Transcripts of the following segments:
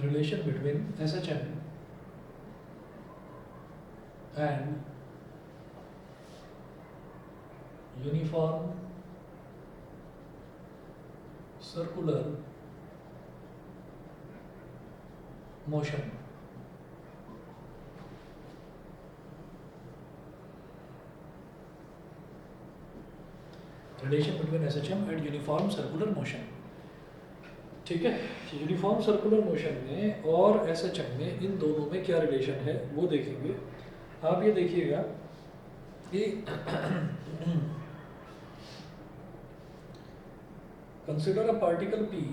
relation between SHM and uniform circular motion. Relation between SHM and uniform circular motion. ठीक है, uniform circular motion में और SHM में इन दोनों में क्या रिलेशन है वो देखेंगे। आप ये देखिएगा कि कंसिडर अ पार्टिकल पी,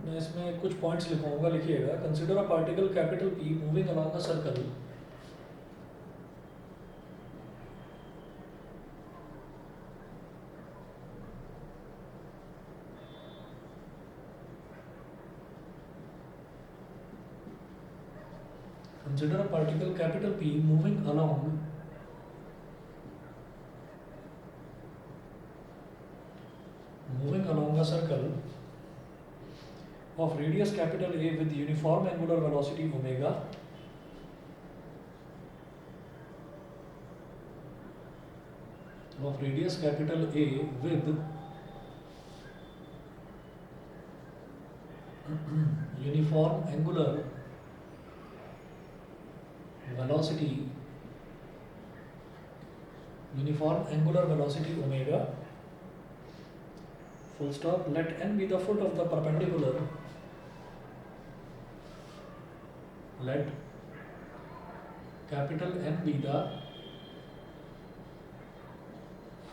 मैं इसमें कुछ पॉइंट्स लिखूंगा, लिखिएगा। Consider a particle capital P moving along a circle consider a particle capital P moving along a circle of radius capital A with uniform angular velocity omega of radius capital A with uniform angular velocity omega, full stop. Let n be the foot of the perpendicular. Let capital N be the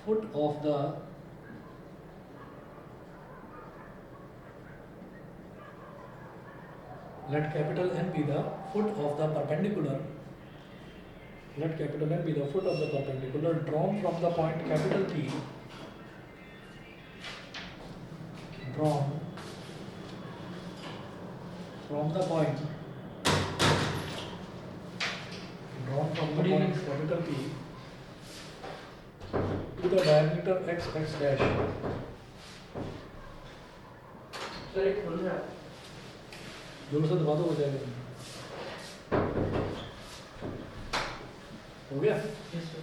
foot of the let capital N be the foot of the perpendicular. Let capital N be the foot of the perpendicular drawn from the point capital P. Drawn from the point capital P to the diameter x dash. Sir एक खोल रहा है। जोर से दबा दो, हो जाएगा। हो गया? Yes sir.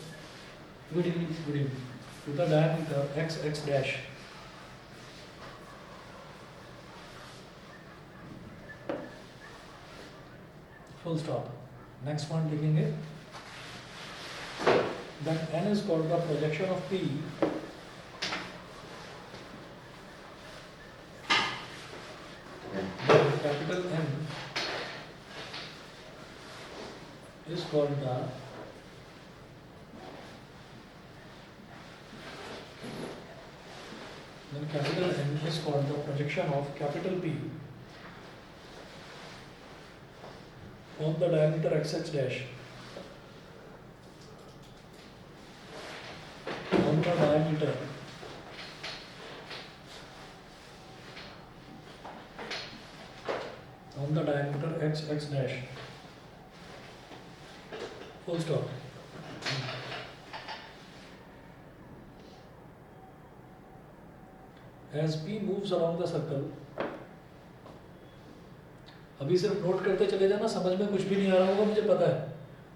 Good evening. Good evening. To the diameter x dash. Full stop. Next one लिखेंगे. Then n is called the projection of P capital N is called the capital N is called the projection of capital P on the diameter x dash. On the diameter x dash. Full stop. As P moves along the circle, अभी सिर्फ note करते चले जाना, समझ में कुछ भी नहीं आ रहा होगा मुझे पता है,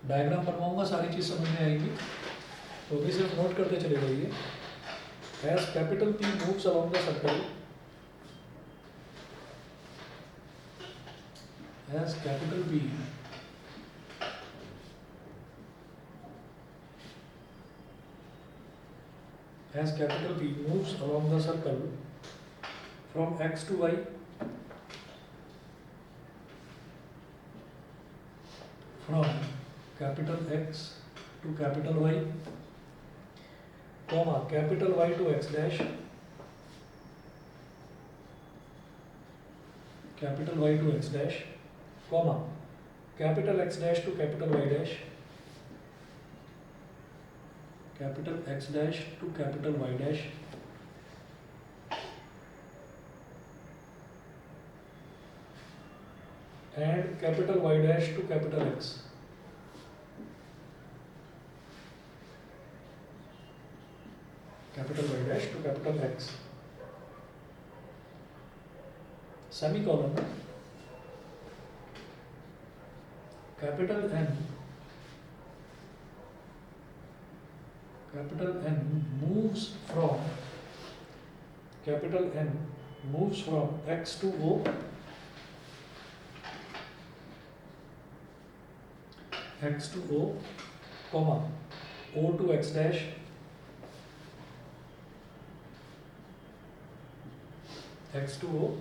डायग्राम बनवाऊंगा सारी चीज समझ में आएगी, तो अभी सिर्फ नोट करते चले जाइए। As capital P moves along the circle, as capital P moves along the circle from x to y, from capital X to capital Y, comma capital Y to x dash, capital Y to x dash, comma capital X dash to capital Y dash, capital X dash to capital Y dash, and capital Y dash to capital X. Capital Y dash to capital X. Semicolon. capital N moves from x to O, comma O to x dash, x to O,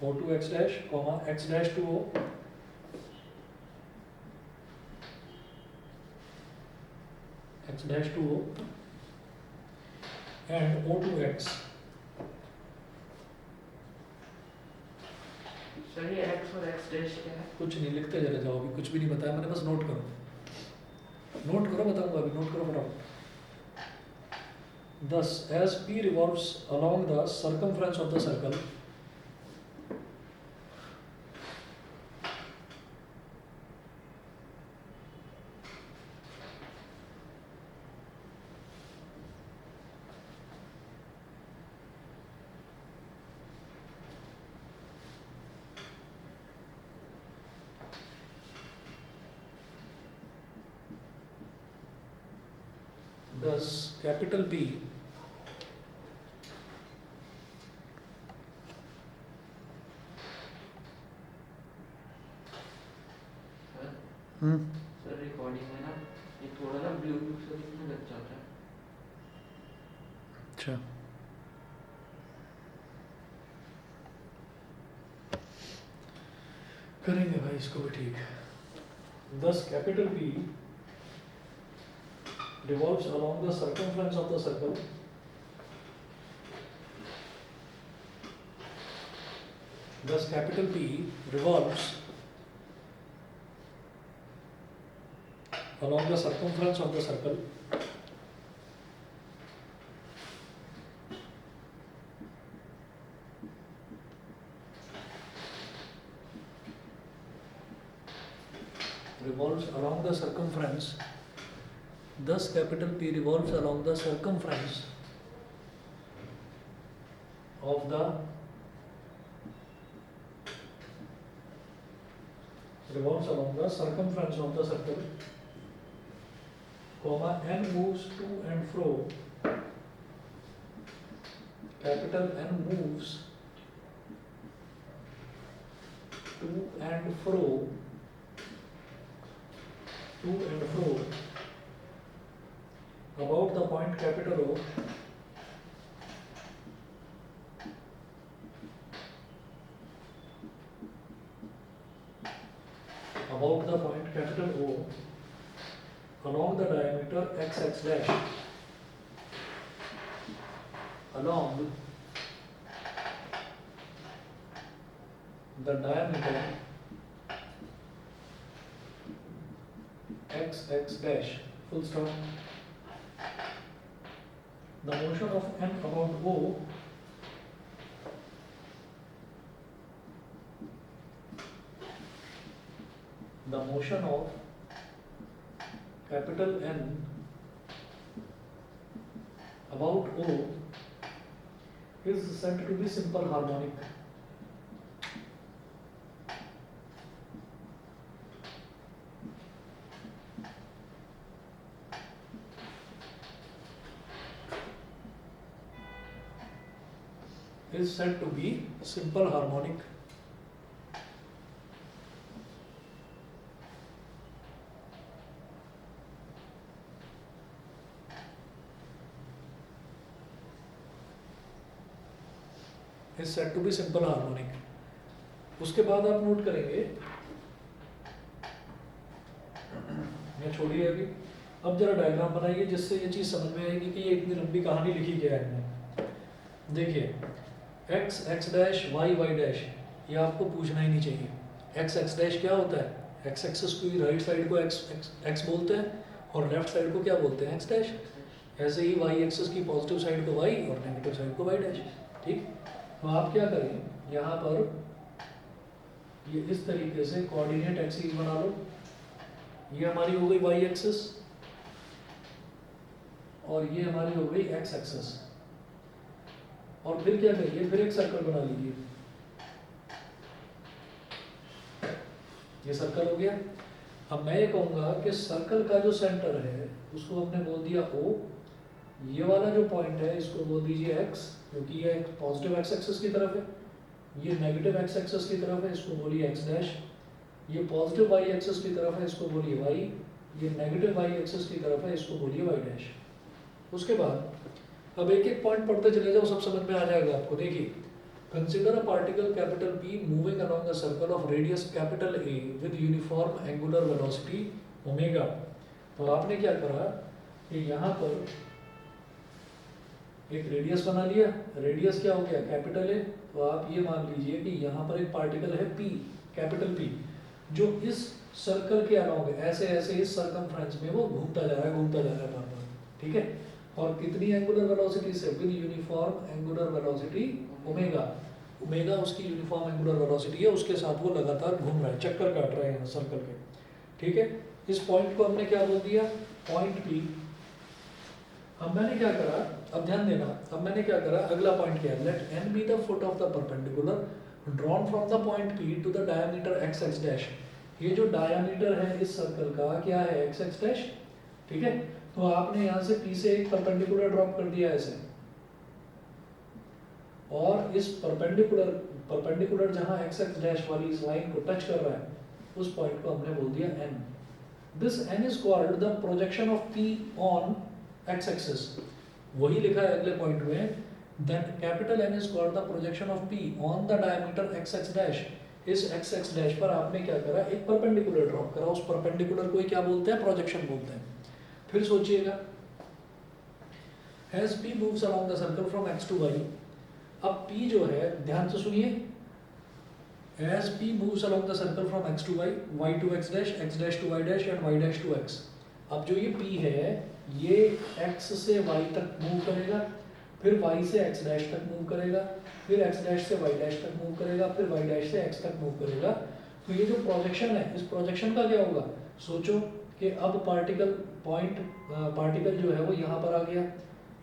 O to x dash, comma x dash to O, x dash to O, and O to x. Sir ये x और x dash क्या है? कुछ नहीं लिखते चले जाओ, अभी कुछ भी नहीं बताया मैंने, बस नोट करो, बताऊंगा अभी, नोट करो फटाफट. Thus, as P revolves along the circumference of the circle, capital P sir recording में ना ये थोड़ा ना ब्लूटूथ से दिखने लग जाता है. अच्छा, करेंगे भाई इसको भी ठीक. Thus, capital P revolves along the circumference of the circle Thus, capital P revolves along the circumference of the circle revolves along the circumference. Thus, capital P revolves along the circumference of the circle, comma n moves to and fro. Capital N moves to and fro about the point capital O along the diameter xx dash, along the diameter xx dash, full stop. The motion of n about O capital N about O is said to be simple harmonic. Is said to be simple harmonic. Is said to be simple harmonic. उसके बाद आप note करेंगे, मैं छोड़िए अभी, अब जरा diagram बनाइए जिससे ये चीज समझ में आएगी कि ये इतनी लंबी कहानी लिखी क्या है इन्होंने. देखिए x x dash y y dash, ये आपको पूछना ही नहीं चाहिए. x x डैश क्या होता है? x एक्सिस की राइट साइड को x बोलते हैं और लेफ्ट साइड को क्या बोलते हैं? x dash. ऐसे ही y एक्सिस की पॉजिटिव साइड को y और नेगेटिव साइड को y डैश. ठीक. तो आप क्या करें, यहाँ पर ये इस तरीके से कोऑर्डिनेट एक्सिस बना लो. ये हमारी हो गई y एक्सिस और ये हमारी हो गई x एक्सिस. और फिर क्या करिए, फिर एक सर्कल बना लीजिए. ये सर्कल हो गया. अब मैं ये कहूँगा कि सर्कल का जो सेंटर है उसको हमने बोल दिया O, ये वाला जो पॉइंट है इसको बोल दीजिए x, क्योंकि ये पॉजिटिव x एक्सिस की तरफ है, ये नेगेटिव x एक्सिस की तरफ है, इसको बोलिए x डैश। ये पॉजिटिव y एक्सिस की तरफ है, इसको बोलिए y। ये नेगेटिव y एक्सिस की तरफ है, इसको बोलिए y डैश। उसके बाद अब एक एक पॉइंट पढ़ते चले जाओ, सब समझ में आ जाएगा आपको। देखिए, consider a particle capital P moving along a circle of radius capital A with uniform angular velocity omega. तो आपने क्या करा कि यहाँ पर एक रेडियस बना लिया, रेडियस क्या हो गया कैपिटल A। तो आप ये मान लीजिए कि यहाँ पर एक पार्टिकल है P, कैपिटल P, जो इस सर्कल के अलोंग ऐसे ऐसे इस सर्कमफ्रेंस में वो घूमता जा रहा है, घूमता जा रहा है बार बार, ठीक है। और कितनी एंगुलर वेलोसिटी से, with uniform angular velocity omega. Omega उसकी यूनिफॉर्म एंगुलर वेलोसिटी है, उसके साथ वो लगातार घूम रहा है, चक्कर काट रहा है यहाँ सर्कल के, ठीक है। इस पॉइंट को हमने क्या बोल दिया, पॉइंट P। अब मैंने क्या करा, अब ध्यान देना, अब मैंने क्या करा, अगला पॉइंट क्या है, let n be the foot of the perpendicular drawn from the point P to the diameter x x dash. ये जो डायमीटर है इस सर्कल का क्या है, x x डैश, ठीक है। तो आपने यहाँ से P से एक परपेंडिकुलर ड्रॉप कर दिया ऐसे, और इस परपेंडिकुलर जहां x x डैश वाली इस लाइन को टच कर रहा है, उस पॉइंट को हमने बोल दिया n। This n is called the projection of P on x axis. वही लिखा है अगले पॉइंट में, then capital N is called the projection of P on the diameter x x dash। इस x x डैश पर आपने क्या करा, एक परपेंडिकुलर ड्रॉप करा, उस परपेंडिकुलर को ही क्या बोलते हैं, प्रोजेक्शन बोलते हैं। फिर सोचिएगा, as P moves along the circle from x to y। अब P जो है, ध्यान से सुनिए, as P moves along the circle from x to y to x dash to y dash and y dash to x। अब जो ये P है ये x से y तक मूव करेगा, फिर y से x डैश तक मूव करेगा, फिर x डैश से y डैश तक मूव करेगा, फिर y डैश से x तक मूव करेगा। तो ये जो प्रोजेक्शन है, इस प्रोजेक्शन का क्या होगा, सोचो कि अब पार्टिकल जो है वो यहाँ पर आ गया,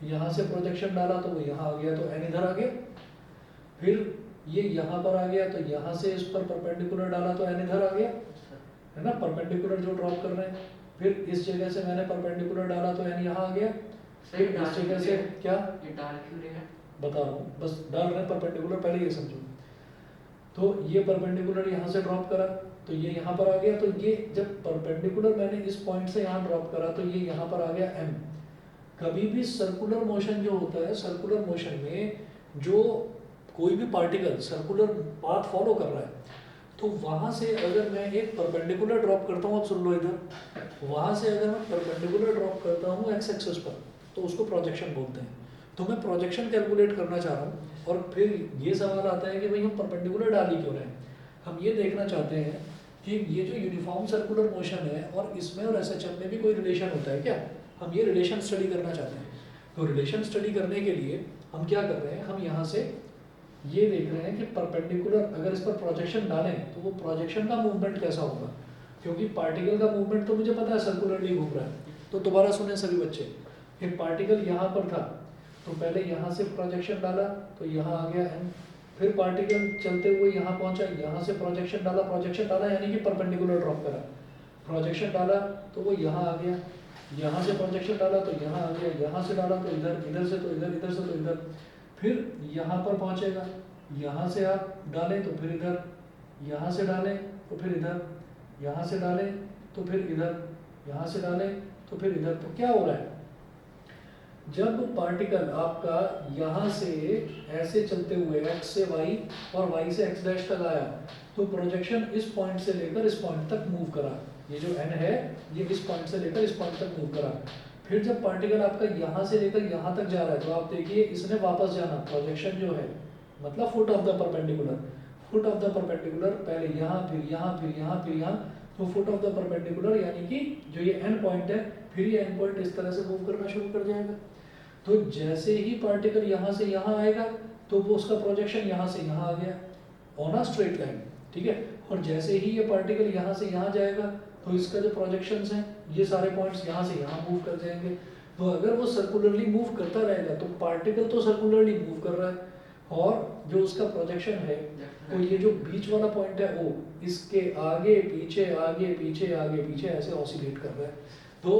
यहाँ से प्रोजेक्शन डाला तो वो यहाँ आ गया, तो n इधर आ गया, फिर ये यहाँ पर आ गया तो यहाँ से इस पर परपेंडिकुलर डाला तो n इधर आ गया, है ना, परपेंडिकुलर जो ड्रॉप कर रहे हैं। फिर इस जगह से मैंने परपेंडिकुलर डाला तो n यहाँ आ गया, फिर इस जगह से क्या, ये डाल क्यों रहे हैं, बता रहा हूँ, बस डाल रहे हैं परपेंडिकुलर, पहले ये समझो। तो ये परपेंडिकुलर यहाँ से ड्रॉप करा तो ये यहाँ पर आ गया, तो ये जब परपेंडिकुलर मैंने इस पॉइंट से यहाँ ड्रॉप करा तो ये यहाँ पर आ गया m। कभी भी सर्कुलर मोशन जो होता है, सर्कुलर मोशन में जो कोई भी पार्टिकल सर्कुलर पाथ फॉलो कर रहा है, तो वहाँ से अगर मैं एक परपेंडिकुलर ड्रॉप करता हूँ, अब सुन लो इधर, वहाँ से अगर मैं परपेंडिकुलर ड्रॉप करता हूँ x एक्सिस पर, तो उसको प्रोजेक्शन बोलते हैं। तो मैं प्रोजेक्शन कैलकुलेट करना चाह रहा हूँ, और फिर ये सवाल आता है कि भाई हम परपेंडिकुलर डाल ही क्यों रहे हैं। हम ये देखना चाहते हैं कि ये जो यूनिफॉर्म सर्कुलर मोशन है और इसमें और SHM में भी कोई रिलेशन होता है क्या, हम ये रिलेशन स्टडी करना चाहते हैं। तो रिलेशन स्टडी करने के लिए हम क्या कर रहे हैं, हम यहाँ से ये देख रहे हैं कि परपेंडिकुलर अगर इस पर प्रोजेक्शन डालें तो वो प्रोजेक्शन का मूवमेंट कैसा होगा, क्योंकि पार्टिकल का मूवमेंट तो मुझे पता है सर्कुलरली घूम रहा है। तो दोबारा सुने सभी बच्चे, एक पार्टिकल यहाँ पर था तो पहले यहाँ से प्रोजेक्शन डाला तो यहाँ आ गया m, फिर पार्टिकल चलते हुए यहाँ पहुँचा, यहाँ से प्रोजेक्शन डाला यानी कि परपेंडिकुलर ड्रॉप करा, प्रोजेक्शन डाला तो वो यहाँ आ गया, यहाँ से प्रोजेक्शन डाला तो यहाँ आ गया, यहाँ से डाला तो इधर, इधर से तो इधर, इधर से तो इधर, फिर यहाँ पर पहुँचेगा, यहाँ से आप डालें तो फिर इधर, यहाँ से डालें तो फिर इधर, यहाँ से डालें तो फिर इधर, यहाँ से डालें तो फिर इधर। तो क्या हो रहा है, जब पार्टिकल आपका यहाँ से ऐसे चलते हुए x से y और y से x डैश तक आया, तो प्रोजेक्शन इस पॉइंट से लेकर इस पॉइंट तक मूव करा, ये जो n है ये इस पॉइंट से लेकर इस पॉइंट तक मूव करा। फिर जब पार्टिकल आपका यहाँ से लेकर यहाँ तक जा रहा है तो आप देखिए इसने वापस जाना, प्रोजेक्शन जो है मतलब foot of the perpendicular, foot of the perpendicular पहले यहाँ फिर यहाँ फिर यहाँ फिर यहाँ, तो फुट ऑफ द परपेंडिकुलर यानी कि जो ये एन पॉइंट है, फिर ये एन पॉइंट इस तरह से मूव करना शुरू कर जाएगा। तो जैसे ही पार्टिकल यहाँ से यहाँ आएगा तो वो उसका प्रोजेक्शन यहाँ से यहाँ आ गया ऑन अ स्ट्रेट लाइन, ठीक है। और जैसे ही ये पार्टिकल यहाँ से यहाँ जाएगा तो इसका जो प्रोजेक्शंस हैं ये सारे पॉइंट्स यहाँ से यहाँ मूव कर जाएंगे। तो अगर वो सर्कुलरली मूव करता रहेगा तो पार्टिकल तो सर्कुलरली मूव कर रहा है, और जो उसका प्रोजेक्शन है, तो ये जो बीच वाला पॉइंट है O, इसके आगे पीछे आगे पीछे आगे पीछे ऐसे ऑसिलेट कर रहा है। तो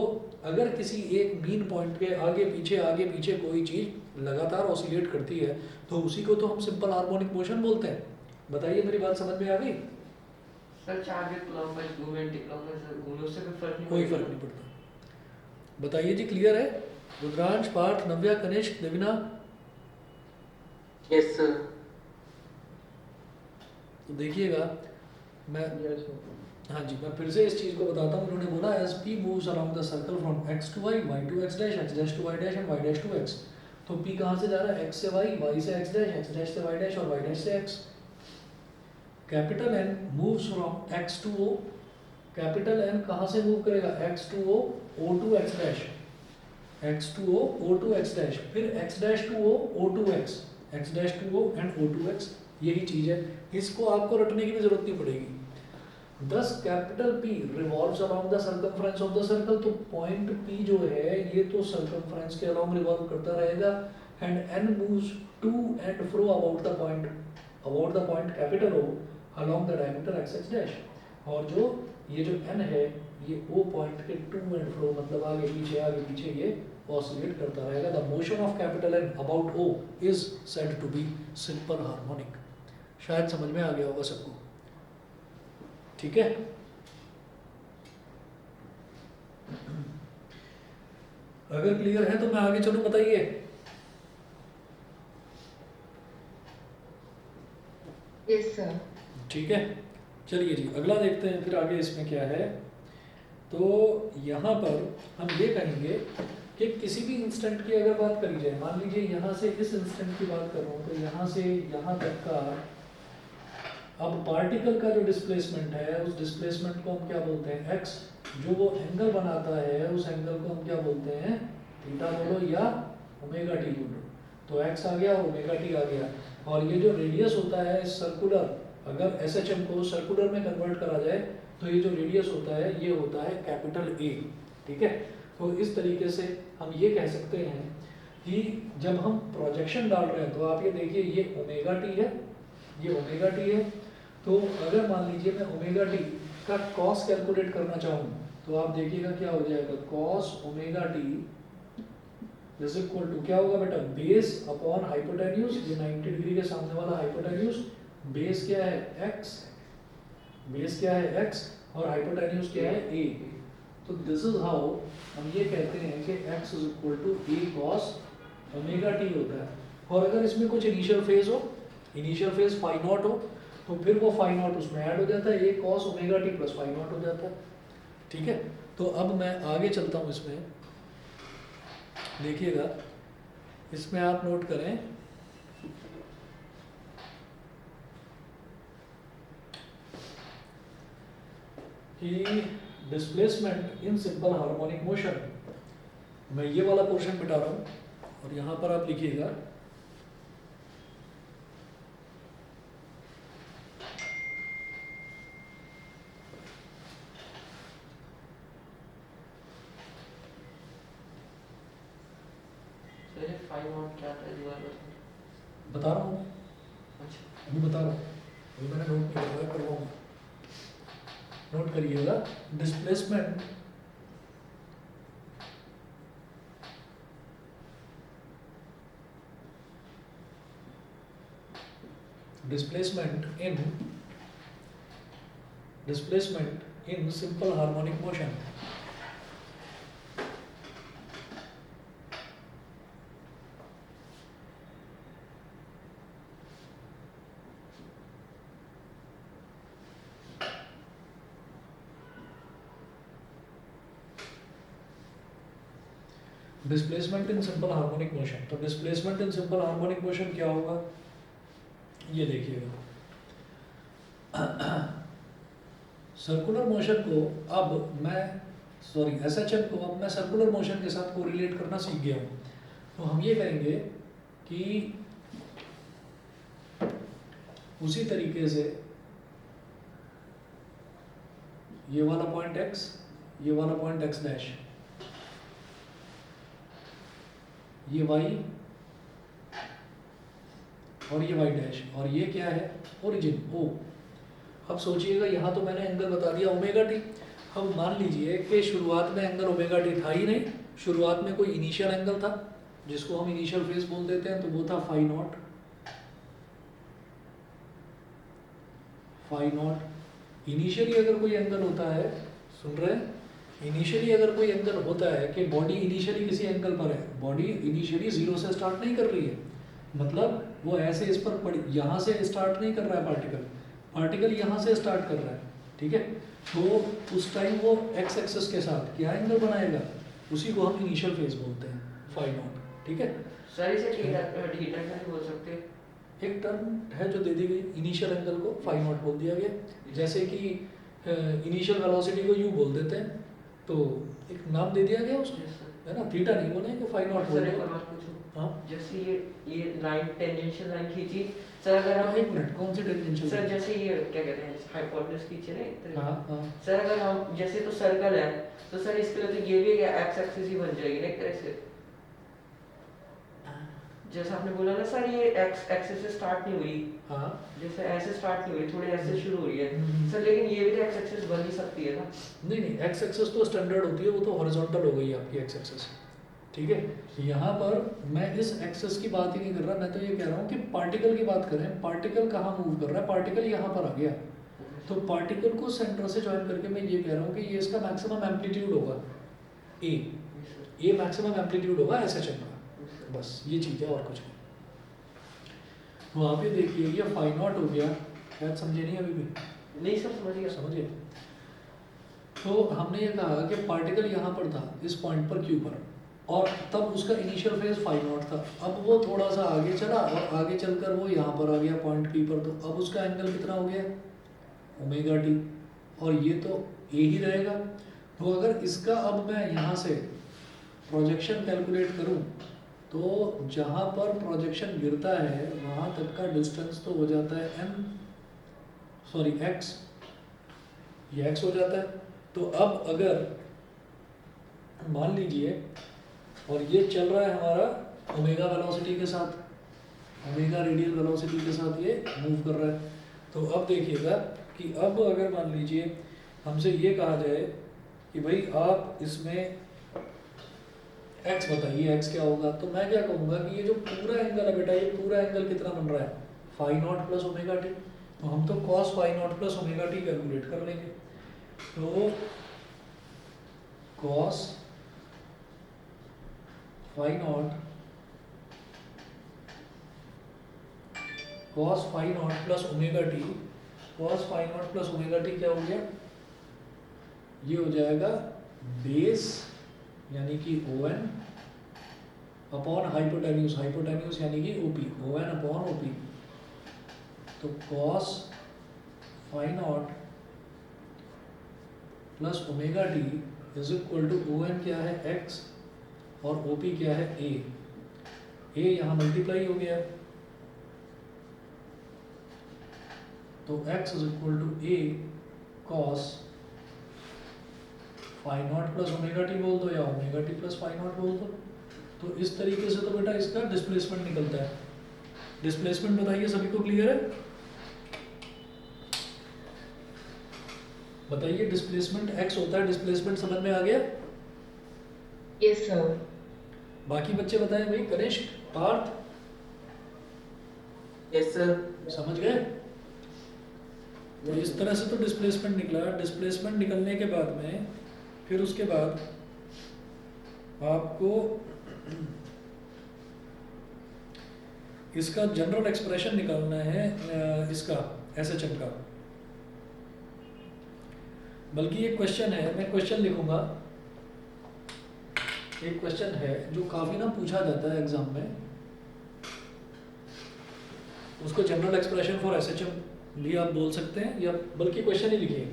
अगर किसी एक मीन पॉइंट के आगे पीछे कोई चीज़ लगातार ऑसिलेट करती है तो उसी को तो हम सिंपल हार्मोनिक मोशन बोलते हैं। बताइए मेरी बात समझ में आ गई? सर चार्ज क्लॉकवाइज घूमे एंटी क्लॉकवाइज घूमे उससे कोई फर्क नहीं कोई पड़ेगा? फर्क नहीं पड़ता। बताइए जी, क्लियर है? रुद्रांश, पार्थ, नव्या, कनिष्क, देविना? Yes sir. तो देखिएगा, मैं हाँ जी, मैं फिर से इस चीज़ को बताता हूँ। उन्होंने बोला as P moves around the circle from x to y to x dash to y dash and y dash to x। तो p कहाँ से जा रहा है? x से y से x डैश से y डैश और y डैश से x। Capital N moves from x to o। Capital N कहाँ से मूव करेगा? x to o, o to x dash, x to o, o to x dash, फिर x dash to o, o to x dash to o and o to x। यही चीज़ है, इसको आपको रटने की भी जरूरत नहीं पड़ेगी। Thus capital P revolves around the circumference of the circle। तो पॉइंट P जो है ये तो circumference के अराउंड रिवॉल्व करता रहेगा and N moves to and fro about the point capital O along the diameter x x dash। और जो ये जो N है ये O पॉइंट के to and fro मतलब आगे पीछे ये oscillate करता रहेगा। The motion of capital N about O is said to be simple harmonic। शायद समझ में आ गया होगा सबको, ठीक है? अगर क्लियर है तो मैं आगे चलूं, बताइए। Yes sir. ठीक है, चलिए जी अगला देखते हैं फिर आगे इसमें क्या है। तो यहाँ पर हम ये कहेंगे कि किसी भी इंस्टेंट की अगर बात करी जाए, मान लीजिए यहाँ से इस इंस्टेंट की बात कर रहा हूँ, तो यहाँ से यहाँ तक का अब पार्टिकल का जो डिस्प्लेसमेंट है उस डिस्प्लेसमेंट को हम क्या बोलते हैं? x। जो वो एंगल बनाता है उस एंगल को हम क्या बोलते हैं? थीटा बोलो या ओमेगा टी बोलो। तो x आ गया और ओमेगा टी आ गया। और ये जो रेडियस होता है सर्कुलर, अगर SHM को सर्कुलर में कन्वर्ट करा जाए तो ये जो रेडियस होता है ये होता है कैपिटल A। ठीक है, तो इस तरीके से हम ये कह सकते हैं कि जब हम प्रोजेक्शन डाल रहे हैं तो आप ये देखिए ये ओमेगा टी है, ये ओमेगा टी है। तो अगर मान लीजिए मैं ओमेगा टी का कॉस कैलकुलेट करना चाहूँ तो आप देखिएगा क्या हो जाएगा? Cos omega T is equal to क्या होगा बेटा? बेस अपॉन हाइपोटेन्यूज, ये 90 डिग्री के सामने वाला हाइपोटेन्यूज। बेस क्या है? x, बेस क्या है? x और हाइपोटेन्यूज क्या है? a। तो दिस इज हाउ हम ये कहते हैं कि x is equal to a cos omega T होता है। और अगर इसमें कुछ इनिशियल फेज हो, इनिशियल फेज फाई नॉट हो, तो फिर वो फाई नॉट उसमें ऐड हो जाता है, a cos omega T plus phi nought हो जाता है। ठीक है, तो अब मैं आगे चलता हूँ इसमें, देखिएगा इसमें आप नोट करें कि displacement in simple harmonic motion, मैं ये वाला पोर्शन मिटा रहा हूँ और यहाँ पर आप लिखिएगा सर 5 नॉट क्या था दीवार पर? बता रहा हूँ, अच्छा अभी बता रहा हूँ, अभी मैंने नोट किया हुआ है, करवाऊंगा। नोट करिएगा displacement displacement in simple harmonic motion. Displacement in simple harmonic motion, तो displacement in simple harmonic motion क्या होगा? ये देखिएगा सर्कुलर मोशन को अब मैं SHM को अब मैं सर्कुलर मोशन के साथ कोरिलेट करना सीख गया हूँ। तो हम ये करेंगे कि उसी तरीके से ये वाला पॉइंट x, ये वाला पॉइंट x डैश, ये y, और ये वाई डैश, और ये क्या है ओरिजिन ओ। अब सोचिएगा यहाँ तो मैंने एंगल बता दिया ओमेगा टी। अब मान लीजिए कि शुरुआत में एंगल ओमेगा टी था ही नहीं, शुरुआत में कोई इनिशियल एंगल था जिसको हम इनिशियल फेज बोल देते हैं, तो वो था phi nought. Phi nought initially अगर कोई एंगल होता है, सुन रहे हैं, इनिशियली अगर कोई एंगल होता है कि बॉडी इनिशियली किसी एंगल पर है, बॉडी इनिशियली जीरो से स्टार्ट नहीं कर रही है, मतलब वो ऐसे इस पर पड़ी यहाँ से स्टार्ट नहीं कर रहा है पार्टिकल, पार्टिकल यहाँ से स्टार्ट कर रहा है, ठीक है। तो उस टाइम वो एक्स एक्सिस के साथ क्या एंगल बनाएगा, उसी को हम इनिशियल फेज बोलते हैं, फाई नॉट, ठीक है। सर इसे थीटा नहीं बोल सकते? एक टर्म है जो दे दी गई, इनिशियल एंगल को फाई नॉट बोल दिया गया, जैसे कि इनिशियल वेलोसिटी को यू बोल देते हैं, तो एक नाम दे दिया गया उसको, Yes, sir. है ना, थीटा नहीं बोलेंगे, फाई नॉट सर एक बोलेंगे। और बात पूछूं? हाँ जैसे ये लाइन टेंजेंशियल लाइन खींची सर, अगर हम एक मिनट, कौन सी टेंजेंशियल? सर जैसे ये क्या कहते हैं हाइपोटेनस खींचे ना एक तरह हाँ की। हाँ सर अगर हम जैसे तो सर्कल है तो सर इसके लिए तो ये भी एक्स एक्सिस ही बन जाएगी ना एक तरह से, जैसे आपने बोला ना सर ये एक्स एक्सिस से स्टार्ट नहीं हुई, हाँ। जैसे ऐसे स्टार्ट नहीं हुई, थोड़े ऐसे शुरू हुई है हम्म। सर, लेकिन ये भी तो एक्स एक्सिस बन ही सकती है ना? नहीं नहीं, एक्स एक्सिस तो स्टैंडर्ड होती है, वो तो हॉरिजॉन्टल हो गई आपकी एक्स एक्सिस, ठीक है। यहाँ पर मैं इस एक्सिस की बात ही नहीं कर रहा, मैं तो ये कह रहा हूँ कि पार्टिकल की बात करें, पार्टिकल कहाँ मूव कर रहा है, पार्टिकल यहाँ पर आ गया, तो पार्टिकल को सेंटर से ज्वाइन करके मैं ये कह रहा हूँ कि ये इसका मैक्सिमम एम्पलीट्यूड होगा ए, ये मैक्सिमम एम्पलीट्यूड होगा एस एच एम का, बस ये चीज़ है और कुछ नहीं। तो आप ये देखिए ये फाई नॉट हो गया, शायद समझे नहीं अभी भी? नहीं सर समझ गया। समझिए, तो हमने ये कहा कि पार्टिकल यहाँ पर था इस पॉइंट पर क्यू पर, और तब उसका इनिशियल फेज फाई नॉट था, अब वो थोड़ा सा आगे चला और आगे चलकर वो यहाँ पर आ गया पॉइंट पी पर, तो अब उसका एंगल कितना हो गया ओमेगा टी, और ये तो ए ही रहेगा। तो अगर इसका अब मैं यहाँ से प्रोजेक्शन कैलकुलेट करूँ, तो जहाँ पर प्रोजेक्शन गिरता है वहाँ तक का डिस्टेंस तो हो जाता है एम, सॉरी एक्स, ये एक्स हो जाता है। तो अब अगर मान लीजिए और ये चल रहा है हमारा ओमेगा वेलोसिटी के साथ, ओमेगा रेडियल वेलोसिटी के साथ ये मूव कर रहा है, तो अब देखिएगा कि अब अगर मान लीजिए हमसे ये कहा जाए कि भाई आप इसमें एक्स बताइए, एक्स क्या होगा, तो मैं क्या कहूँगा कि ये जो पूरा एंगल है बेटा, ये पूरा एंगल कितना बन रहा है phi nought plus omega t, तो हम तो cos phi nought plus omega t calculate कर लेंगे। तो cos phi nought plus omega t, cos phi nought plus omega t क्या हो गया, ये हो जाएगा बेस यानी कि O N upon hypotenuse, hypotenuse यानी कि OP, O N upon OP, तो cos phi nought plus omega T is equal to O N क्या है एक्स और ओपी क्या है ए, ए यहाँ मल्टीप्लाई हो गया, तो x is equal to a cos phi nought plus omega T बोल दो या omega T plus phi nought बोल दो। तो इस तरीके से तो बेटा इसका डिस्प्लेसमेंट निकलता है। डिस्प्लेसमेंट बताइए सभी को क्लियर है? बताइए डिस्प्लेसमेंट एक्स होता है, डिस्प्लेसमेंट समझ में आ गया? Yes, sir. बाकी बच्चे बताएं भाई, कनिष्क, पार्थ, यस सर। समझ गए? तो इस तरह से तो डिस्प्लेसमेंट निकला। डिस्प्लेसमेंट निकलने के बाद में फिर उसके बाद आपको इसका जनरल एक्सप्रेशन निकालना है, इसका एसएचएम का। बल्कि एक क्वेश्चन है, मैं क्वेश्चन लिखूंगा, एक क्वेश्चन है जो काफी ना पूछा जाता है एग्जाम में, उसको जनरल एक्सप्रेशन फॉर एसएचएम भी आप बोल सकते हैं, या बल्कि क्वेश्चन ही लिखिए,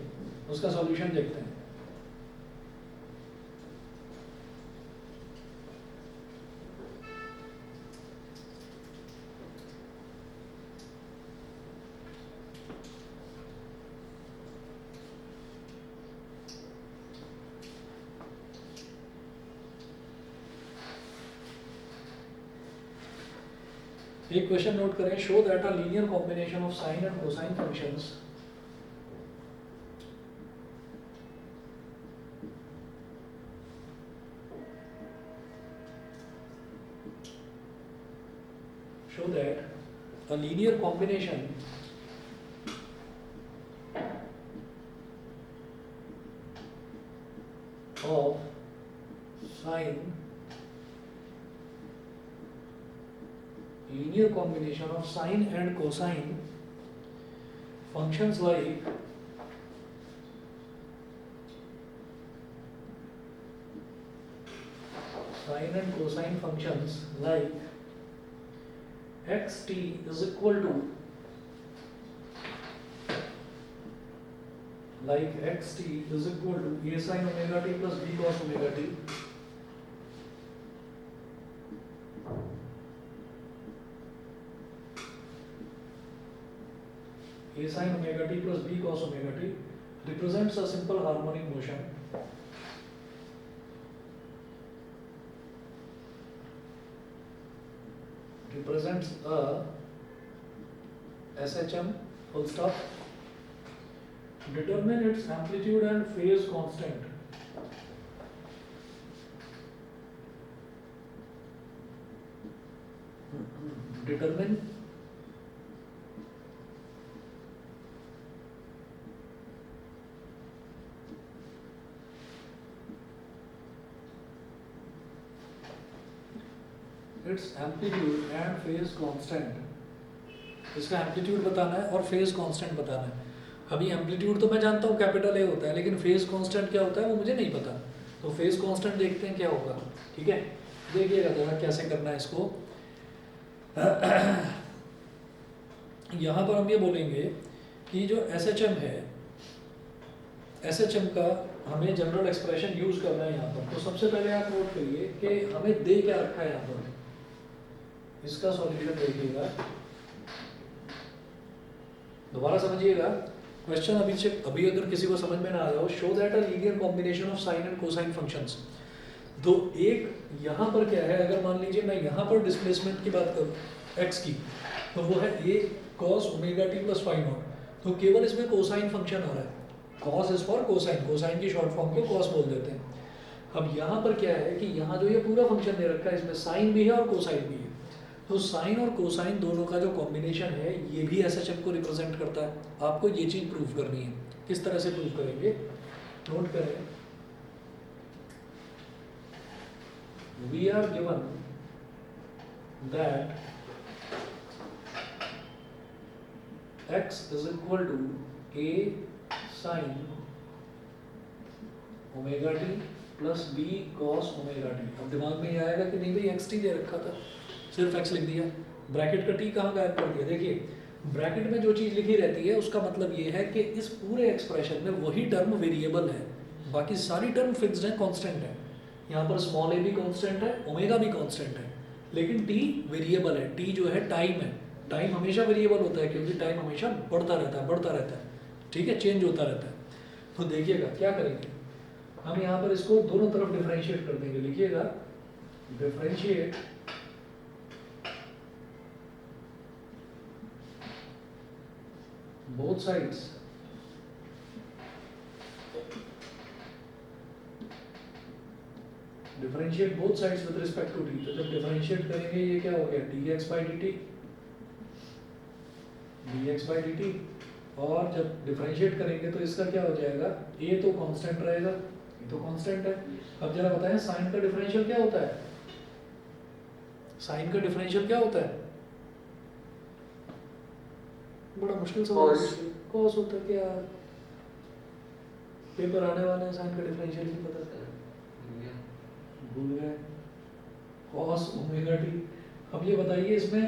उसका सॉल्यूशन देखते हैं। एक क्वेश्चन नोट करें, show that a linear combination of sine and cosine functions show that a linear combination of sine linear combination of sine and cosine functions like sine and cosine functions like xt is equal to xt is equal to a sin omega t plus b cos omega t a sin omega t plus b cos omega t represents a simple harmonic motion represents a SHM full stop. Determine its amplitude and phase constant. Determine its amplitude and phase constant. इसका amplitude बताना है और phase constant बताना है। अभी amplitude तो मैं जानता हूँ कैपिटल ए होता है, लेकिन फेज कांस्टेंट क्या होता है वो मुझे नहीं पता। तो फेज कांस्टेंट देखते हैं क्या होगा, ठीक है। देखिएगा जरा कैसे करना है इसको। यहाँ पर हम ये बोलेंगे कि जो SHM है, SHM का हमें जनरल एक्सप्रेशन यूज करना है यहाँ पर। तो सबसे पहले आप नोट करिए कि हमें दे क्या रखा है यहाँ पर, इसका सॉल्यूशन देखिएगा, दोबारा समझिएगा क्वेश्चन। अभी अगर किसी को समझ में ना आया हो, show that a linear combination of sine and cosine functions. तो एक यहाँ पर क्या है, अगर मान लीजिए मैं यहाँ पर डिस्प्लेसमेंट की बात करूँ x की, तो वो है a cos omega t plus phi naught. तो केवल इसमें कोसाइन फंक्शन आ रहा है, cos is for cosine, cosine की शॉर्ट फॉर्म को cos बोल देते हैं। अब यहाँ पर क्या है कि यहाँ जो ये पूरा फंक्शन दे रखा है, इसमें साइन भी है और कोसाइन भी है। तो साइन और कोसाइन दोनों का जो कॉम्बिनेशन है ये भी SHM को रिप्रेजेंट करता है। आपको ये चीज़ प्रूव करनी है। किस तरह से प्रूव करेंगे, नोट करें। We are given that x is equal to a sin omega T plus b cos omega t. अब दिमाग में ये आएगा कि नहीं भाई xt दे रखा था, सिर्फ x लिख दिया, ब्रैकेट का t कहाँ गायब कर दिया। देखिए ब्रैकेट में जो चीज़ लिखी रहती है उसका मतलब ये है कि इस पूरे एक्सप्रेशन में वही टर्म वेरिएबल है, बाकी सारी टर्म फिक्स्ड है, कांस्टेंट है। यहाँ पर स्मॉल a भी कांस्टेंट है, ओमेगा भी कांस्टेंट है, लेकिन t वेरिएबल है। t जो है टाइम है, टाइम हमेशा वेरिएबल होता है क्योंकि टाइम हमेशा बढ़ता रहता है, ठीक है, चेंज होता रहता है। तो देखिएगा क्या करेंगे हम, यहाँ पर इसको दोनों तरफ डिफरेंशिएट कर देंगे। लिखिएगा differentiate both sides differentiate both sides with respect to t। तो जब डिफरेंशिएट करेंगे ये क्या हो गया, dx by dt, dx by dt। और जब डिफरेंशिएट करेंगे तो इसका क्या हो जाएगा, a तो कांस्टेंट रहेगा, ये तो कांस्टेंट है। अब जरा बताएं साइन का डिफरेंशियल क्या होता है, साइन का डिफरेंशियल क्या होता है, बड़ा मुश्किल सवाल है। कॉस होता है क्या, पेपर आने वाले हैं, साइन का डिफरेंशियल नहीं पता चला, भूल गए, कॉस ओमेगा टी। अब ये बताइए इसमें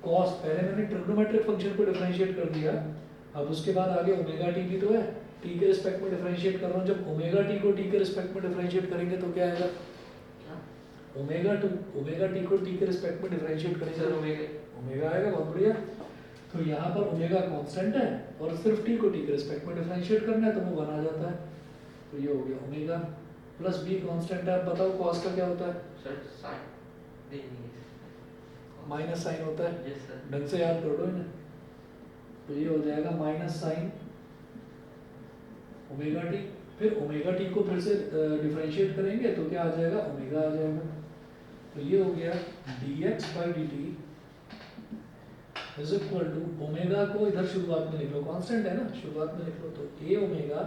कॉस, पहले मैंने ट्रिग्नोमेट्रिक फंक्शन को डिफरेंशिएट कर दिया, अब उसके बाद आगे ओमेगा टी भी तो है, टी के रिस्पेक्ट में डिफरेंशिएट कर रहा हूँ। जब ओमेगा टी को टी के रिस्पेक्ट में डिफरेंशिएट करेंगे तो क्या आएगा, ओमेगा टी को टी के रिस्पेक्ट में डिफरेंशिएट करेंगे ओमेगा आएगा, बहुत बढ़िया। तो यहाँ पर ओमेगा कांस्टेंट है और सिर्फ टी को टी के रिस्पेक्ट में डिफरेंशिएट करना है तो वो 1 आ जाता है। तो ये हो गया ओमेगा प्लस बी कांस्टेंट है। अब बताओ कॉस का क्या होता है, सर साइन नहीं माइनस साइन होता है, यस सर। ढंग से याद कर लो इन्हें। तो ये हो जाएगा माइनस साइन ओमेगा टी, फिर ओमेगा टी को फिर से डिफरेंशिएट करेंगे तो क्या आ जाएगा, ओमेगा आ जाएगा। तो ये हो गया dx by d t is equal to, omega को इधर शुरुआत में लिख लो, कांस्टेंट है ना, शुरुआत में लिख लो, तो a omega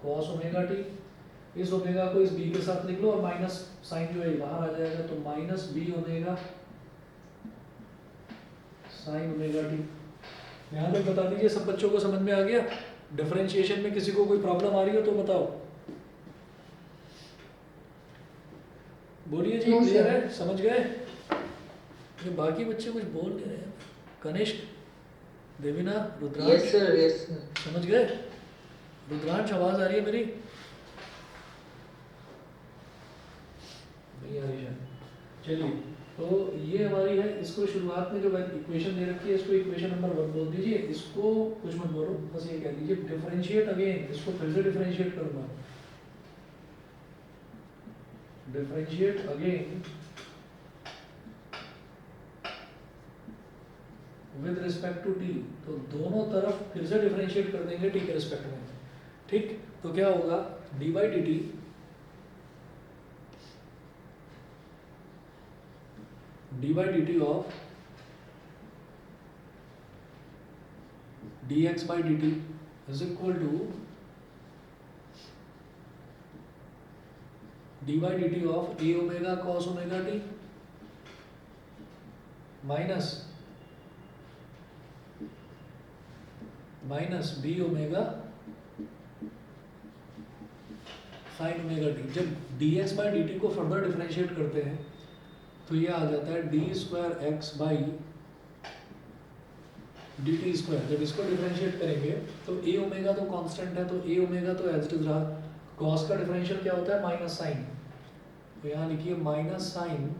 cos omega T, इस ओमेगा को इस b के साथ लिख लो और माइनस साइन जो है बाहर आ जाएगा, तो minus b omega sine omega T. यहाँ तक बता दीजिए सब बच्चों को समझ में आ गया? डिफरेंशिएशन में किसी को कोई प्रॉब्लम आ रही हो तो बताओ, बोलिए जी। No, clear sir. है, समझ गए? ये बाकी बच्चे कुछ बोल नहीं रहे हैं। Kanishka, Devina, Rudransh, Yes, sir. Yes, sir. समझ गए? रुद्रांश आवाज आ रही है मेरी? नहीं आ रही है। चलिए, तो ये हमारी है, इसको शुरुआत में जो इक्वेशन दे रखी है इसको इक्वेशन नंबर 1 बोल दीजिए, इसको कुछ मत बोलो, बस ये कह दीजिए डिफरेंशिएट अगेन, इसको फिर से डिफरेंशिएट करूंगा, differentiate again with respect to t. तो दोनों तरफ फिर से डिफरेंशिएट कर देंगे टी के रिस्पेक्ट में, ठीक? तो क्या होगा, d by d t d by d t of d x by d t is equal to d by d t of a omega cos omega t minus b omega sine omega t. जब d x by d t को further differentiate करते हैं तो ये आ जाता है d square x by d t square. जब इसको डिफरेंशिएट करेंगे तो ए ओमेगा तो कांस्टेंट है, तो ए ओमेगा तो एज इट इज रहा, कॉस का डिफरेंशियल क्या होता है, माइनस साइन, तो यहाँ लिखिए माइनस साइन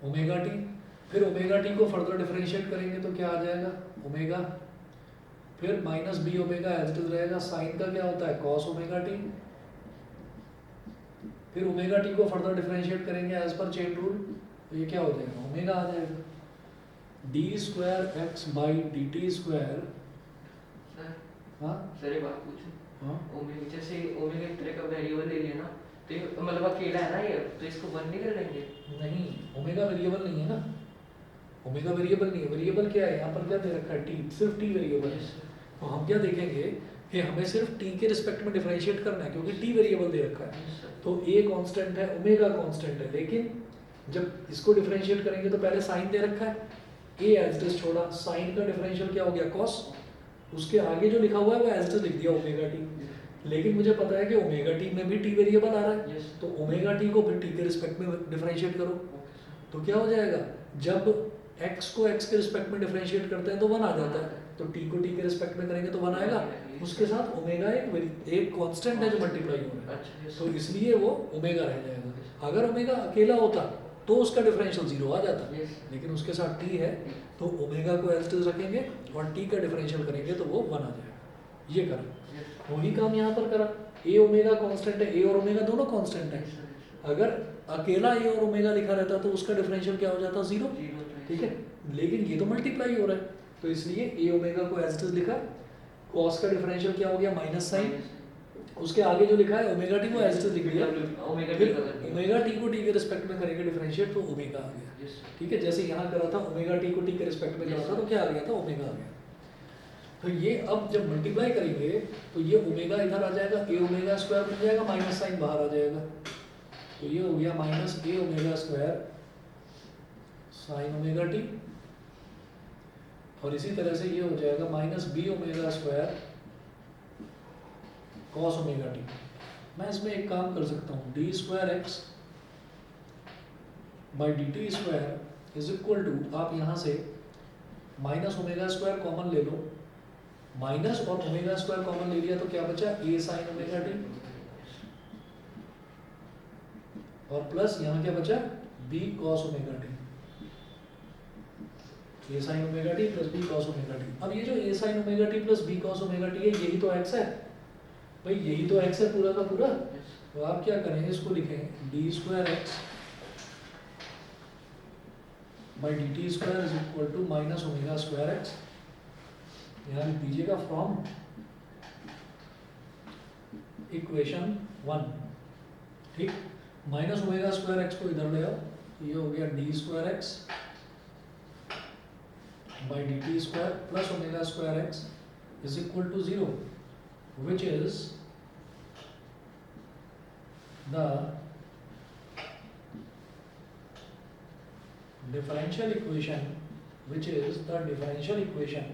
ओमेगा टी, फिर ओमेगा टी को फर्दर डिफरेंशिएट करेंगे तो क्या आ जाएगा, ओमेगा, फिर minus b omega as it is रहेगा, साइन का क्या होता है, कॉस ओमेगा टी, फिर ओमेगा टी को फर्दर डिफरेंशिएट करेंगे एज पर चेन रूल, तो ये क्या हो जाएगा, ओमेगा आ जाएगा, D square x by d t square. Sir हाँ सर एक बात पूछूं, हाँ, ओमेगा जैसे ओमेगा एक तरह का वेरिएबल ले लिया ना, तो ये मतलब अकेला है ना ये, तो इसको वन नहीं कर लेंगे? नहीं, ओमेगा वेरिएबल नहीं है ना, ओमेगा वेरिएबल नहीं है, वेरिएबल क्या है, यहाँ पर क्या दे रखा है, टी, सिर्फ टी वेरिएबल है। तो हम क्या देखेंगे कि हमें सिर्फ टी के रिस्पेक्ट में डिफरेंशिएट करना है, क्योंकि टी वेरिएबल दे रखा है, तो ए कांस्टेंट है, ओमेगा कांस्टेंट है, लेकिन जब इसको डिफरेंशिएट करेंगे तो पहले साइन दे रखा है, ए एज इट इज छोड़ा, साइन का डिफरेंशियल क्या हो गया, कॉस, उसके आगे जो लिखा हुआ है वो एज इट इज लिख दिया ओमेगा टी, लेकिन मुझे पता है कि ओमेगा टी में भी टी वेरिएबल आ रहा है, Yes. तो ओमेगा टी को फिर टी के रिस्पेक्ट में डिफरेंशिएट करो, तो क्या हो जाएगा, जब x को x के रिस्पेक्ट में डिफरेंशिएट करते हैं तो 1 आ जाता है, तो t को t के रिस्पेक्ट में करेंगे तो 1 आएगा, उसके साथ ओमेगा एक कांस्टेंट है जो मल्टीप्लाई हो रहा है, अच्छा तो इसलिए वो ओमेगा रह जाएगा। अगर ओमेगा अकेला होता तो उसका डिफरेंशियल 0 आ जाता, Yes. लेकिन उसके साथ t है तो ओमेगा को एज इट इज रखेंगे और t का डिफरेंशियल करेंगे तो वो 1 आ जाएगा। ये करा, वही काम यहाँ पर करा, a ओमेगा कांस्टेंट है, a और ओमेगा दोनों कांस्टेंट है, अगर अकेला a और ओमेगा लिखा रहता तो उसका डिफरेंशियल क्या हो जाता, 0, ठीक है, लेकिन ये तो मल्टीप्लाई हो रहा है, तो इसलिए a ओमेगा को एज इट इज लिखा, cos का डिफरेंशियल क्या हो गया, माइनस साइन, उसके आगे जो लिखा है ओमेगा टी को एज इट इज लिख दिया, ओमेगा फिर टी का कर दिया। ओमेगा टी को टी के रिस्पेक्ट में करेंगे डिफरेंशिएट तो ओमेगा आ गया, Yes. ठीक है, जैसे यहाँ करा था ओमेगा टी को टी के रिस्पेक्ट में करा था तो क्या आ गया था, ओमेगा आ गया। तो ये अब जब मल्टीप्लाई करेंगे तो ये ओमेगा इधर आ जाएगा, ए ओमेगा स्क्वायर बन जाएगा, माइनस साइन बाहर आ जाएगा, तो ये हो गया minus a omega square sine omega t, और इसी तरह से ये हो जाएगा minus b omega square cos omega t. मैं इसमें एक काम कर सकता हूँ, d square x by d t square is equal to, आप यहाँ से माइनस ओमेगा स्क्वायर कॉमन ले लो, माइनस और ओमेगा स्क्वायर कॉमन ले लिया तो क्या बचा, ए साइन ओमेगा टी, और प्लस यहाँ क्या बचा, B cos omega t, a sine omega T plus b cos omega t. अब ये जो a sine omega T plus b cos omega t है, यही तो एक्स है भाई, यही तो एक्स है पूरा का पूरा, तो आप क्या करेंगे, इसको लिखेंगे d square x by d t square is equal to minus omega square x, यहाँ लिख दीजिएगा फ्रॉम इक्वेशन 1, ठीक। माइनस ओमेगा स्क्वायर एक्स को इधर ले आओ, ये हो गया d square x by d t square plus omega square x is equal to 0, which is the differential equation, which is the differential equation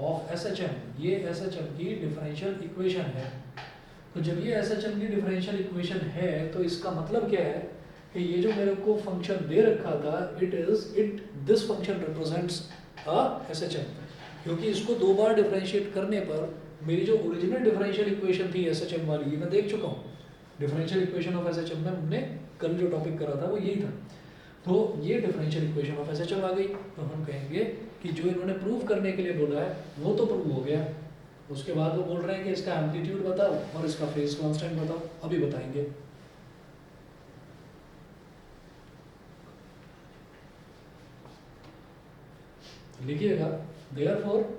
of SHM। ये SHM की differential equation है। तो जब ये SHM की differential equation है तो इसका मतलब क्या है कि ये जो मेरे को फंक्शन दे रखा था this function represents a SHM, क्योंकि इसको दो बार डिफरेंशिएट करने पर मेरी जो ओरिजिनल डिफरेंशियल इक्वेशन थी एसएचएम वाली, ये मैं देख चुका हूँ। डिफरेंशियल इक्वेशन ऑफ एसएचएम में हमने कल जो टॉपिक करा था वो यही था। तो ये डिफरेंशियल इक्वेशन ऑफ एसएचएम आ गई, तो हम कहेंगे कि जो इन्होंने प्रूव करने के लिए बोला है वो तो प्रूव हो गया। उसके बाद वो बोल रहे हैं कि इसका एम्पलीट्यूड बताओ और इसका फेज कांस्टेंट बताओ, अभी बताएंगे। लिखिएगा therefore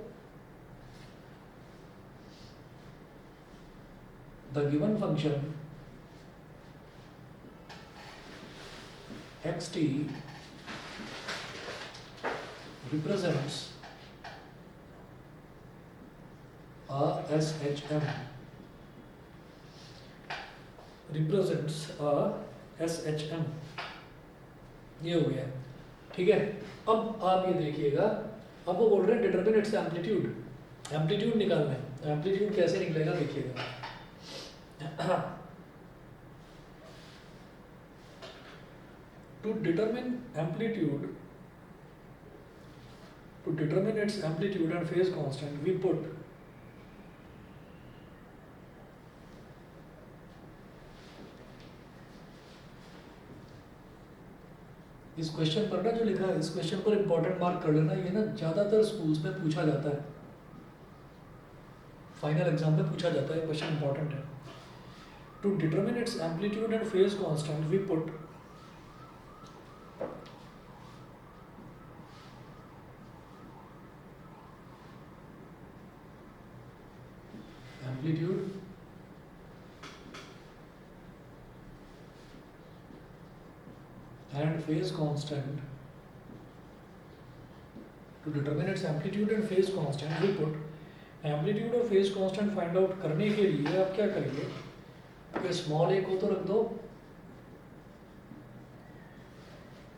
the given function xt represents a SHM, represents a SHM, ये हो गया, ठीक है। अब आप ये देखिएगा, अब वो बोल रहे हैं डिटरमिन इट्स एम्पलीट्यूड, एम्पलीट्यूड निकालना है। एम्पलीट्यूड कैसे निकलेगा देखिएगा। To determine amplitude, to determine its amplitude and phase constant, we put इस क्वेश्चन पर ना जो लिखा है, इस क्वेश्चन पर इंपॉर्टेंट मार्क कर लेना। ये ना ज्यादातर स्कूल्स में पूछा जाता है, फाइनल एग्जाम में पूछा जाता है, क्वेश्चन इंपॉर्टेंट है। To determine its amplitude and phase constant, we put amplitude and phase constant. To determine its amplitude and phase constant, we put amplitude और phase constant find out करने के लिए आप क्या करेंगे कि स्मॉल ए को तो रख दो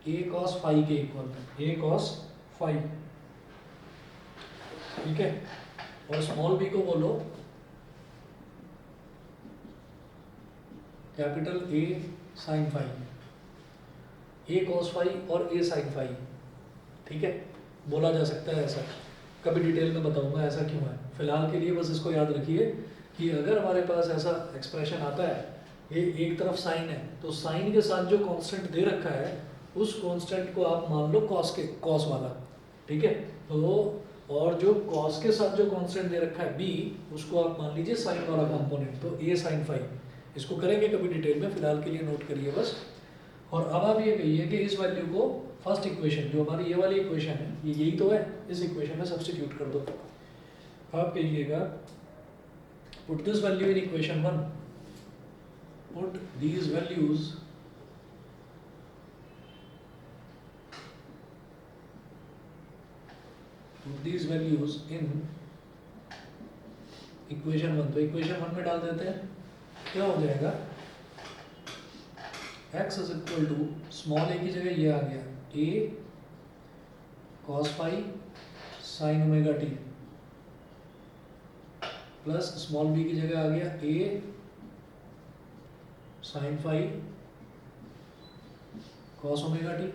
a cos phi के इक्वल, a cos phi, ठीक है। और स्मॉल b को बोलो capital A sin phi, a cos phi और a sin phi, ठीक है। बोला जा सकता है ऐसा, कभी डिटेल में बताऊंगा ऐसा क्यों है। फिलहाल के लिए बस इसको याद रखिए कि अगर हमारे पास ऐसा एक्सप्रेशन आता है, ये एक तरफ साइन है, तो साइन के साथ जो कांस्टेंट दे रखा है उस कांस्टेंट को आप मान लो कॉस वाला, ठीक है। तो और जो कॉस के साथ जो कांस्टेंट दे रखा है b, उसको आप मान लीजिए साइन वाला कंपोनेंट, तो a sin phi। इसको करेंगे कभी डिटेल में, फिलहाल के लिए नोट करिए बस। और अब आप ये कहिए कि इस वैल्यू को फर्स्ट इक्वेशन, जो हमारी ये वाली इक्वेशन है, ये यही तो है, इस इक्वेशन में सब्स्टिट्यूट कर दो। आप कहिएगा put this value in equation 1, put these values in equation 1। तो equation 1 में डाल देते हैं, क्या हो जाएगा, x is equal to small a की जगह ये आ गया a cos phi sin omega t plus small b की जगह आ गया a sin phi cos omega t।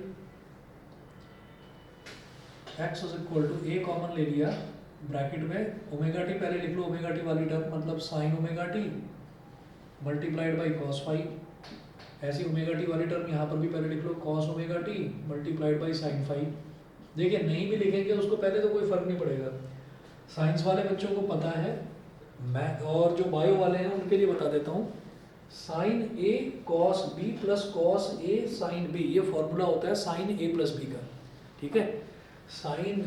x is equal to a common ले लिया, ब्रैकेट में ओमेगा टी पहले लिख लो, ओमेगा टी वाली टर्म मतलब sine omega t multiplied by cos phi. ऐसी ओमेगा टी वाली टर्म यहाँ पर भी पहले लिख लो, cos omega t multiplied by sine phi. देखिए नहीं भी लिखेंगे उसको पहले तो कोई फर्क नहीं पड़ेगा, साइंस वाले बच्चों को पता है, मैं और जो बायो वाले हैं उनके लिए बता देता हूँ sign A cos B plus cos A sine B, ये फॉर्मूला होता है साइन ए प्लस बी का, ठीक है। Sign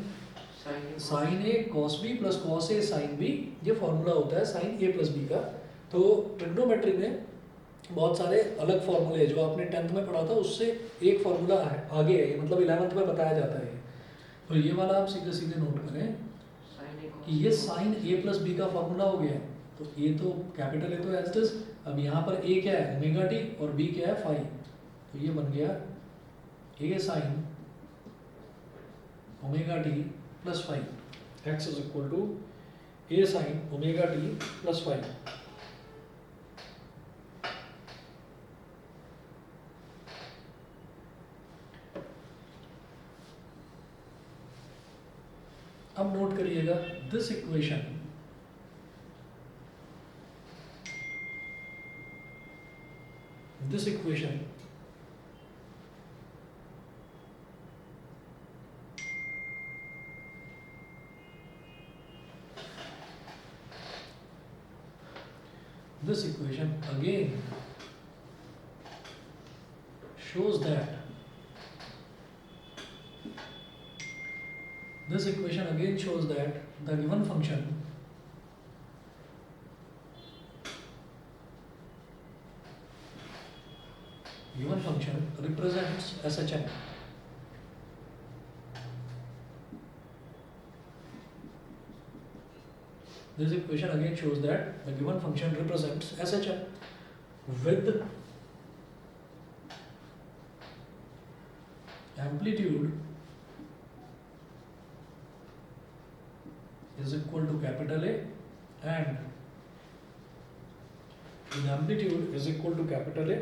A cos B plus cos A sine B, ये फॉर्मूला होता है साइन ए प्लस बी का। तो ट्रिग्नोमेट्री में बहुत सारे अलग फॉर्मूले जो आपने 10th में पढ़ा था उससे एक फॉर्मूला आगे है, ये मतलब 11th में बताया जाता है। तो ये वाला आप सीधे सीधे नोट करें कि ये साइन ए प्लस बी का फॉर्मूला हो गया। तो ए तो कैपिटल है तो एज इट इज, अब यहाँ पर ए क्या है ओमेगा टी और बी क्या है फाई, तो ये बन गया a sine omega T plus phi, x is equal to a sine omega T plus phi. अब नोट करिएगा this equation, this equation again shows that the given function represents SHM. This equation again shows that the given function represents SHM with amplitude is equal to capital A and with amplitude is equal to capital A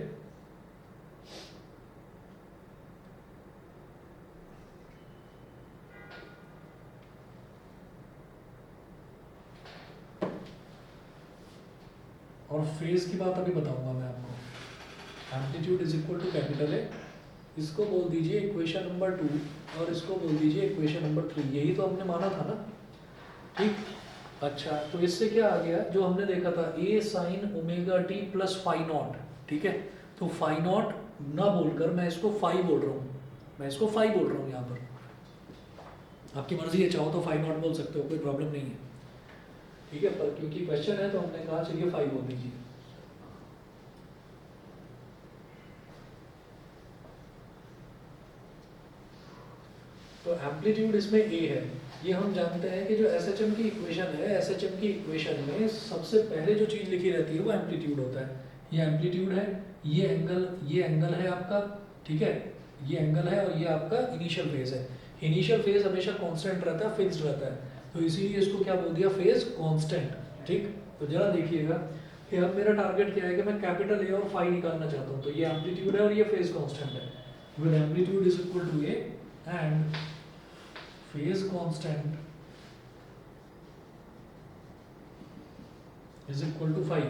और phase की बात अभी बताऊंगा मैं आपको। Amplitude is equal to capital A, इसको बोल दीजिए इक्वेशन नंबर 2 और इसको बोल दीजिए इक्वेशन नंबर 3, यही तो हमने माना था ना, ठीक। अच्छा, तो इससे क्या आ गया जो हमने देखा था a sine omega T plus phi nought, ठीक है। तो फाई नॉट ना बोलकर मैं इसको फाई बोल रहा हूँ, मैं इसको फाई बोल रहा हूँ यहाँ पर, आपकी मर्जी है, चाहो तो फाई नॉट बोल सकते हो, कोई प्रॉब्लम नहीं है, ठीक है। पर क्योंकि क्वेश्चन है तो हमने कहा चलिए 5 बोल दीजिए। तो एम्पलीट्यूड इसमें ए है, ये हम जानते हैं कि जो एसएचएम की इक्वेशन है, एसएचएम की इक्वेशन में सबसे पहले जो चीज लिखी रहती है वो एम्पलीट्यूड होता है। ये एम्पलीट्यूड है, ये एंगल है आपका, ठीक है, ये एंगल है और ये आपका इनिशियल फेज है। इनिशियल फेज हमेशा कांस्टेंट रहता है, फिक्स्ड रहता है, तो इसीलिए इसको क्या बोल दिया, फेज कांस्टेंट, ठीक। तो जरा देखिएगा कि अब मेरा टारगेट क्या है कि मैं कैपिटल ए और फाई निकालना चाहता हूँ, तो ये एम्पलीट्यूड है और ये फेज कांस्टेंट है। With amplitude is equal to A and phase constant is equal to phi.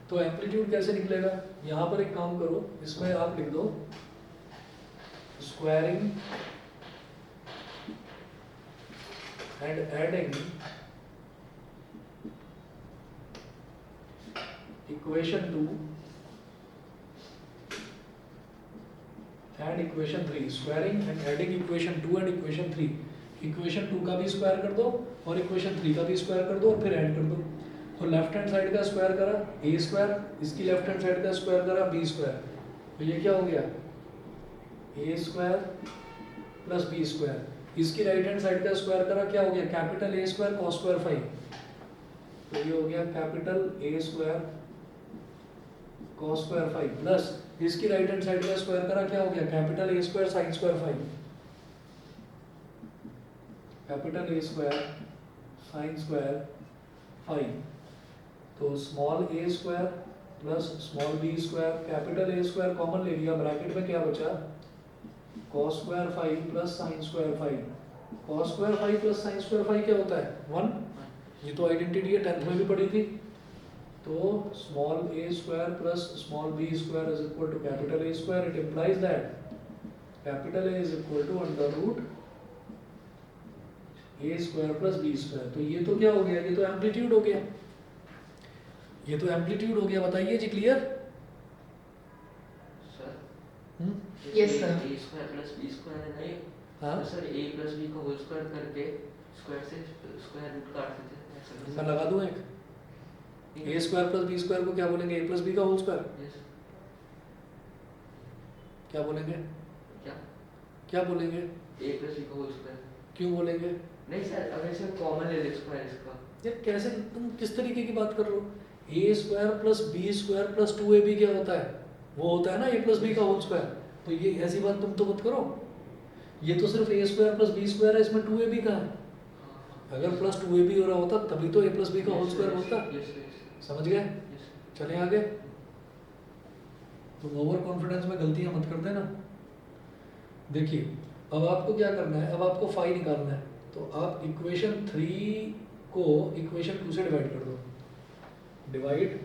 तो एम्पलीट्यूड कैसे निकलेगा, यहाँ पर एक काम करो, इसमें आप लिख दो squaring and adding equation 2 and equation 3, squaring and adding equation 2 and equation 3, equation 2 का भी स्क्वायर कर दो और equation 3 का भी स्क्वायर कर दो और फिर ऐड कर दो। तो लेफ्ट हैंड साइड का स्क्वायर करा a स्क्वायर, इसकी लेफ्ट हैंड साइड का स्क्वायर करा b स्क्वायर, तो ये क्या हो गया a square plus b square, इसकी राइट हैंड साइड का स्क्वायर करा, क्या हो गया capital A square cos square phi, तो ये हो गया capital A square cos square phi, plus इसकी राइट हैंड साइड का स्क्वायर करा, क्या हो गया capital A square sine square phi, capital A square sine square phi. तो small a square plus small b square, capital A square common ले लिया, bracket में क्या बचा cos square phi plus sine square phi. cos square phi plus sine square phi क्या होता है 1, ये तो आइडेंटिटी है 10th में भी पढ़ी थी। तो small a square plus small b square is equal to capital A square, it implies that capital A is equal to under root a square plus b square. तो ये तो क्या हो गया, ये तो एम्पलीट्यूड हो गया, ये तो एम्पलीट्यूड हो गया, बताइए जी क्लियर। Yes, sir. ए स्क्वायर प्लस बी स्क्वायर है ना ये, हाँ तो सर ए प्लस बी का होल स्क्वायर करके स्क्वायर से स्क्वायर रूट काट देते हैं ऐसा मैं लगा दूँ एक ए स्क्वायर प्लस बी स्क्वायर को क्या बोलेंगे, ए प्लस बी का होल स्क्वायर यस क्या बोलेंगे, क्या क्या बोलेंगे, ए प्लस बी का होल स्क्वायर क्यों बोलेंगे? नहीं सर, अगर सर कॉमन ले ले स्क्वायर इसका यार कैसे, तुम किस तरीके की बात कर रहे हो? A square plus b square plus 2ab क्या होता है? वो होता है ना ए प्लस बी का होल स्क्वायर। तो ये ऐसी बात तुम तो मत करो, ये तो सिर्फ ए स्क्वायर प्लस बी स्क्वायर है, इसमें 2ab का है। अगर प्लस 2ab हो रहा होता तभी तो ए प्लस बी का होल स्क्वायर होता। यस समझ गए? यस चले आगे। तुम ओवर कॉन्फिडेंस में गलतियां मत कर देना। देखिए अब आपको क्या करना है, अब आपको फाई निकालना है। तो आप इक्वेशन 3 को इक्वेशन 2 से डिवाइड कर दो। Divide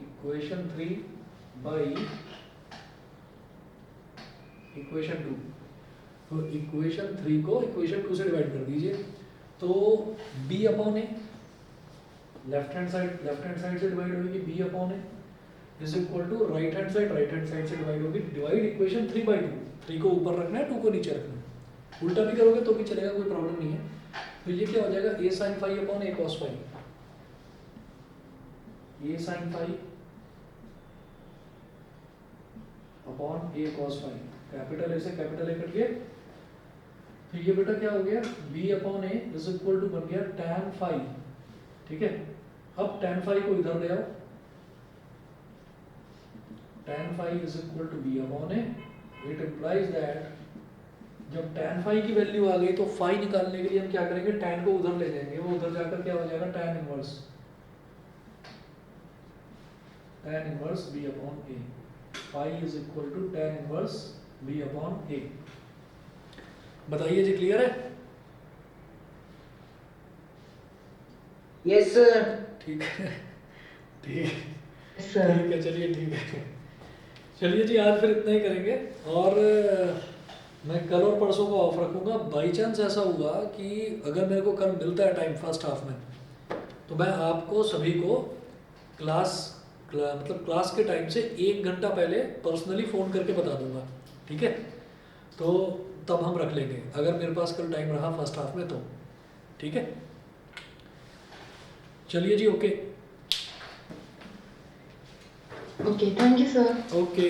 equation 3 by equation 2। तो इक्वेशन 3 को इक्वेशन 2 से डिवाइड कर दीजिए। तो b upon a, left hand side से डिवाइड होगी b upon a is equal to right hand side से डिवाइड होगी। Divide equation 3 by 2। 3 को ऊपर रखना है, 2 को नीचे रखना है। उल्टा भी करोगे तो भी चलेगा, कोई प्रॉब्लम नहीं है। तो ये क्या हो जाएगा, a sin phi upon a cos phi। a sin phi upon a cos phi, capital A से कैपिटल ए कट गया। तो ये बेटा क्या हो गया, b upon a is equal to बन गया tan phi। ठीक है, अब tan phi को इधर ले आओ। tan phi is equal to b upon a। It implies that जब tan phi की वैल्यू आ गई तो phi निकालने के लिए हम क्या करेंगे, tan को उधर ले जाएंगे। वो उधर जाकर क्या हो जाएगा, tan inverse b upon a। phi is equal to tan inverse b upon a। बताइए जी, क्लियर है? यस सर ठीक है, ठीक है, Yes, sir. ठीक है, चलिए ठीक है। चलिए जी, आज फिर इतना ही करेंगे। और मैं कल और परसों को ऑफ रखूंगा। बाई चांस ऐसा हुआ कि अगर मेरे को कल मिलता है टाइम फर्स्ट हाफ में, तो मैं आपको सभी को मतलब क्लास के टाइम से 1 घंटा पहले पर्सनली फ़ोन करके बता दूंगा। ठीक है, तो तब हम रख लेंगे अगर मेरे पास कल टाइम रहा फर्स्ट हाफ में तो। ठीक है, चलिए जी, okay Okay, thank you, sir. Okay.